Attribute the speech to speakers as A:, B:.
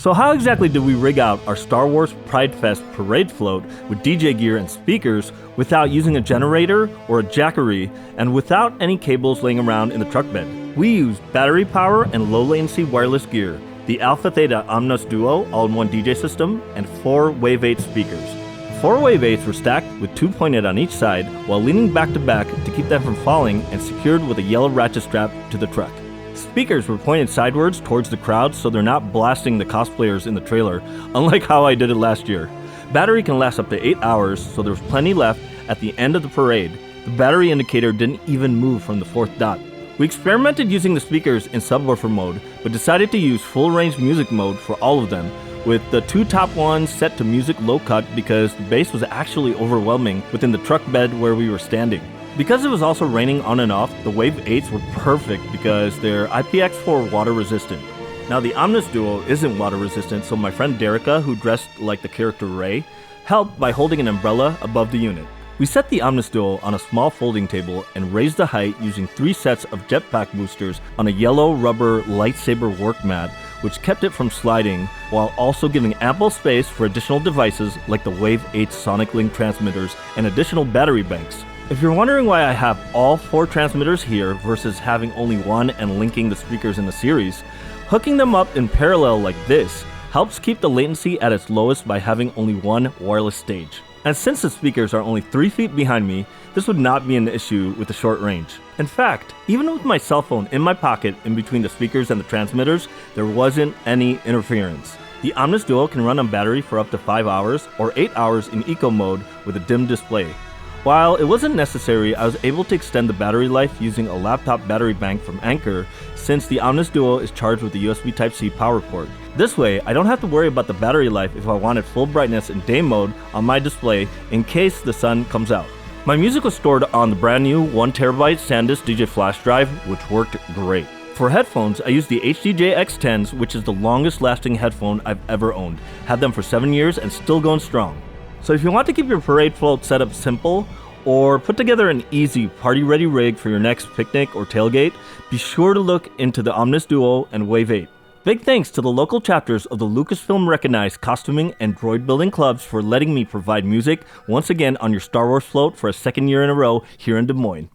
A: So how exactly did we rig out our Star Wars Pride Fest parade float with DJ gear and speakers without using a generator or a jackery and without any cables laying around in the truck bed? We used battery power and low latency wireless gear, the AlphaTheta omnis-duo all-in-one DJ system, and 4 Wave 8 speakers. 4 Wave 8s were stacked with 2 pointed on each side while leaning back to back to keep them from falling and secured with a yellow ratchet strap to the truck. Speakers were pointed sidewards towards the crowd so they're not blasting the cosplayers in the trailer, unlike how I did it last year. Battery can last up to 8 hours, so there was plenty left at the end of the parade. The battery indicator didn't even move from the 4th dot. We experimented using the speakers in subwoofer mode, but decided to use full range music mode for all of them, with the 2 top ones set to music low cut because the bass was actually overwhelming within the truck bed where we were standing. Because it was also raining on and off, the Wave 8s were perfect because they're IPX4 water resistant. Now the omnis-duo isn't water resistant, so my friend Derica, who dressed like the character Rey, helped by holding an umbrella above the unit. We set the omnis-duo on a small folding table and raised the height using 3 sets of jetpack boosters on a yellow rubber lightsaber work mat, which kept it from sliding, while also giving ample space for additional devices like the Wave 8 Sonic Link transmitters and additional battery banks. If you're wondering why I have all 4 transmitters here versus having only one and linking the speakers in the series, hooking them up in parallel like this helps keep the latency at its lowest by having only one wireless stage. And since the speakers are only 3 feet behind me, this would not be an issue with the short range. In fact, even with my cell phone in my pocket in between the speakers and the transmitters, there wasn't any interference. The omnis-duo can run on battery for up to 5 hours or 8 hours in eco mode with a dim display. While it wasn't necessary, I was able to extend the battery life using a laptop battery bank from Anker, since the omnis-duo is charged with a USB Type-C power port. This way, I don't have to worry about the battery life if I wanted full brightness in day mode on my display in case the sun comes out. My music was stored on the brand new 1TB SanDisk DJ flash drive, which worked great. For headphones, I used the HDJ X10s, which is the longest lasting headphone I've ever owned. Had them for 7 years and still going strong. So if you want to keep your parade float setup simple, or put together an easy party-ready rig for your next picnic or tailgate, be sure to look into the omnis-duo and Wave 8. Big thanks to the local chapters of the Lucasfilm-recognized costuming and droid building clubs for letting me provide music once again on your Star Wars float for a 2nd year in a row here in Des Moines.